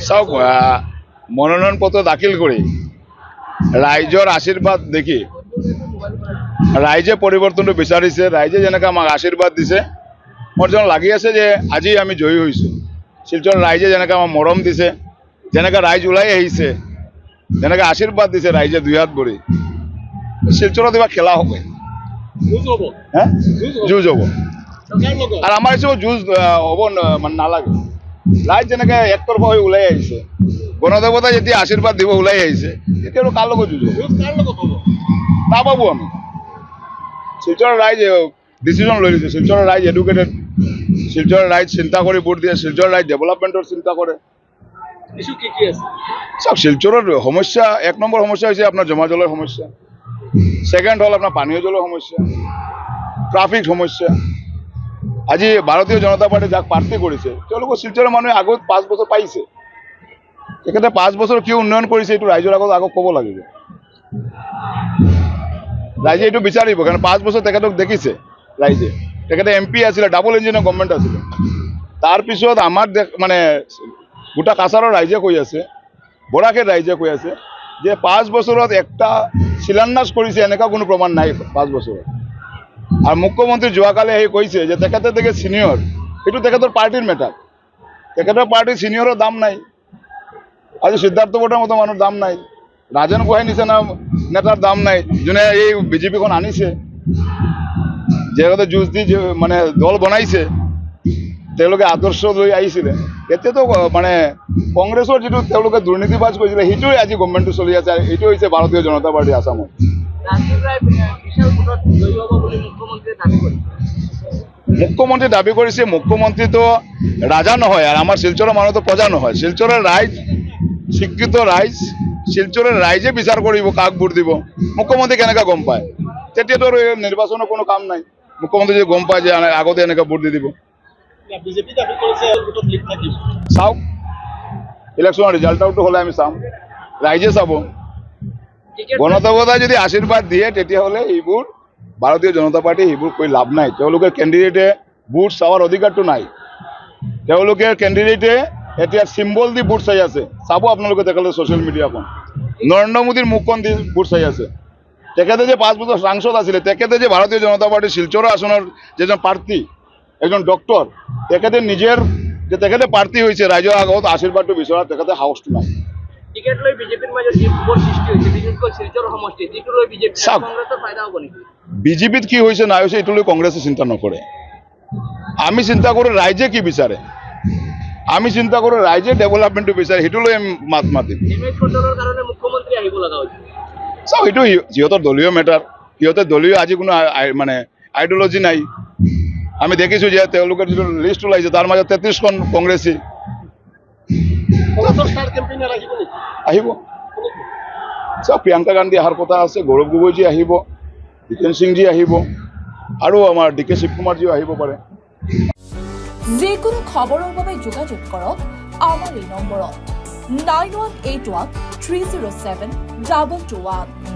চাওক মনোনয়ন পত্ৰ দাখিল কৰি ৰাইজৰ আশীৰ্বাদ দেখি ৰাইজে পৰিৱৰ্তনটো বিচাৰিছে। ৰাইজে যেনেকৈ আমাক আশীৰ্বাদ দিছে, মোৰ যেন লাগি আছে যে আজি আমি জয়ী হৈছোঁ। শিলচৰ ৰাইজে যেনেকৈ আমাক মৰম দিছে, যেনেকৈ ৰাইজ ওলাই আহিছে, যেনেকৈ আশীৰ্বাদ দিছে ৰাইজে দুই হাত ভৰি, শিলচৰত এবাৰ খেলা হ'ব, যুঁজ হ'ব। আৰু আমাৰ হিচাপত যুঁজ হ'ব মানে নালাগে। ৰাইজ যেনেকৈ একতৰফা হৈ ওলাই আহিছে, গণদেৱতাই যেতিয়া আশীৰ্বাদ দিব ওলাই আহিছে, তেতিয়া আৰু কাৰ লগত যুঁজ হ'ব নাপাবো আমি। শিলচৰৰ ৰাইজ ডিচিজন লৈ লৈছে। শিলচৰৰ ৰাইজ এডুকেটেড, শিলচৰৰ ৰাইজ চিন্তা কৰি ভোট দিয়ে, শিলচৰৰ ৰাইজ ডেভেলপমেণ্টৰ চিন্তা কৰে। চাওক, শিলচৰৰ সমস্যা এক নম্বৰ সমস্যা হৈছে আপোনাৰ জমা জলৰ সমস্যা, ছেকেণ্ড হ'ল আপোনাৰ পানীয় জলৰ সমস্যা, ট্ৰাফিক সমস্যা। আজি ভাৰতীয় জনতা পাৰ্টি যাক প্ৰাৰ্থী কৰিছে, তেওঁলোকৰ শিলচৰৰ মানুহে আগত 5 বছৰ পাইছে। তেখেতে 5 বছৰ কিয় উন্নয়ন কৰিছে এইটো ৰাইজৰ আগত ক'ব লাগিব। ৰাইজে এইটো বিচাৰিব, কাৰণ 5 বছৰ তেখেতক দেখিছে ৰাইজে। তেখেতে MP আছিলে, ডাবল ইঞ্জিনৰ গভৰ্ণমেণ্ট আছিলে। তাৰপিছত আমাৰ মানে গোটা কাছাৰৰ ৰাইজে কৈ আছে, বৰাকেৰ ৰাইজে কৈ আছে যে 5 বছৰত একটা শিলান্যাস কৰিছে, এনেকুৱা কোনো প্ৰমাণ নাই 5 বছৰত। আৰু মুখ্যমন্ত্ৰী যোৱাকালি আহি কৈছে যে তেখেতে দেখে ছিনিয়ৰ, এইটো তেখেতৰ পাৰ্টিৰ মেটাৰ। তেখেতৰ পাৰ্টিৰ ছিনিয়ৰৰ দাম নাই। আজি সিদ্ধাৰ্থ বৰ্তাৰ মতো মানুহৰ দাম নাই, ৰাজেন গোহাঁই নিচিনা নেতাৰ দাম নাই, যোনে এই বিজেপিখন আনিছে, যেহেতু যুঁজ দি মানে দল বনাইছে, তেওঁলোকে আদৰ্শ লৈ আহিছিলে। এতিয়াতো মানে কংগ্ৰেছৰ যিটো তেওঁলোকে দুৰ্নীতিবাজ কৰিছিলে, সেইটোৱে আজি গভৰ্ণমেণ্টটো চলি আছে। এইটো হৈছে ভাৰতীয় জনতা পাৰ্টি আসামত। মুখ্যমন্ত্ৰী দাবী কৰিছে। মুখ্যমন্ত্ৰীটো ৰাজা নহয়, আৰু আমাৰ শিলচৰৰ মানুহটো প্ৰজা নহয়। শিলচৰৰ ৰাইজ শিক্ষিত ৰাইজ, শিলচৰৰ ৰাইজে বিচাৰ কৰিব কাক ভোট দিব। মুখ্যমন্ত্ৰী কেনেকৈ গম পায়? তেতিয়াতো আৰু নিৰ্বাচনৰ কোনো কাম নাই। মুখ্যমন্ত্ৰী যদি গম পায় যে আগতে এনেকৈ ভোট দি দিব। চাওক, ইলেকশ্যনৰ ৰিজাল্ট আউটটো হ'লে আমি চাম, ৰাইজে চাব। গণদেৱতাই যদি আশীৰ্বাদ দিয়ে, তেতিয়াহ'লে এইবোৰ ভাৰতীয় জনতা পাৰ্টি সেইবোৰ কৰি লাভ নাই। তেওঁলোকে কেণ্ডিডেটে ভোট চোৱাৰ অধিকাৰটো নাই। তেওঁলোকে কেণ্ডিডেটে এতিয়া চিম্বল দি ভোট চাই আছে। চাব আপোনালোকে তেখেতে ছ'চিয়েল মিডিয়াখন, নৰেন্দ্ৰ মোদীৰ মুখখন দি ভোট চাই আছে। তেখেতে যে 5 বছৰ সাংসদ আছিলে, তেখেতে যে ভাৰতীয় জনতা পাৰ্টিৰ শিলচৰ আসনৰ যেজন প্ৰাৰ্থী, এজন ডক্টৰ, তেখেতে নিজৰ যে তেখেতে প্ৰাৰ্থী হৈছে, ৰাইজৰ আগত আশীৰ্বাদটো বিচৰা তেখেতে সাহসটো নাই। বিজেপিত কি হৈছে নাই হৈছে এইটো লৈ কংগ্ৰেছে চিন্তা নকৰে। আমি চিন্তা কৰোঁ ৰাইজে কি বিচাৰে, আমি চিন্তা কৰোঁ ৰাইজে ডেভেলপমেণ্টটো বিচাৰে, সেইটো লৈ আমি মাত মাতিম। চাওক, এইটো সিহঁতৰ দলীয় মেটাৰ, সিহঁতৰ দলীয় আজি কোনো মানে আইডিঅলজি নাই। আমি দেখিছোঁ যে তেওঁলোকৰ যিটো লিষ্ট ওলাইছে, তাৰ মাজত 33খন কংগ্ৰেছী আহিব। চাওক, প্ৰিয়ংকা গান্ধী অহাৰ কথা আছে, গৌৰৱ গগৈজী আহিব, জিতেন সিংজী আহিব, আৰু আমাৰ DK শিৱকুমাৰজীও আহিব পাৰে। যিকোনো খবৰৰ বাবে যোগাযোগ কৰক আমাৰ এই নম্বৰত 9181 307 2221।